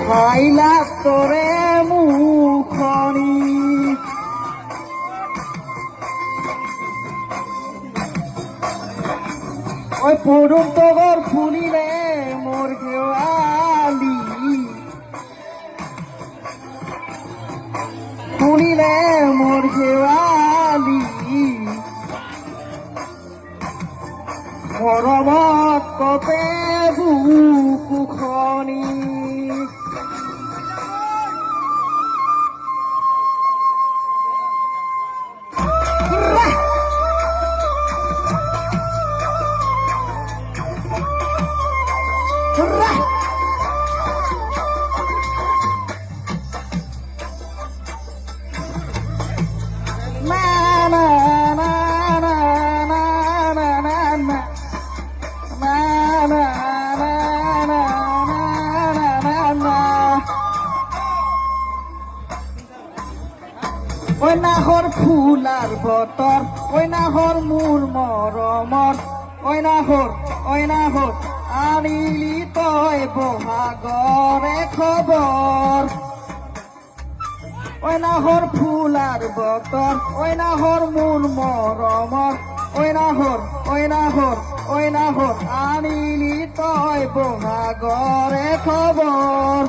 খাইলা তোরে মুখনি ওই পড়ুন তোর ফুলিলে মোর গেওয়ালি ফুলিলে মোর গেওয়ালি মরমত কপে বুকুখনি ওই নাহর ফুলার বতর ওই নাহর মূল মরমর ওই নাহর আনিলি তই বহাগরে খবর ওই নাহর ফুলার বতর ওই নাহর মূল মরমর ওই নাহর আনিলি তই বহাগরে খবর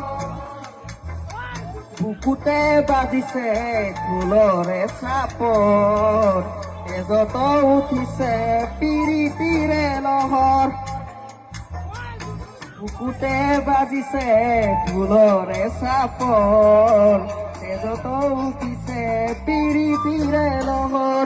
বুকুতে বাজিছে ফুলরে চাপর তেজত উঠিছে পিৰিতিৰে লহৰ বুকুতে বাজিছে ফুলৰে চাপৰ তেজত উঠিছে পিৰিতিৰে লহৰ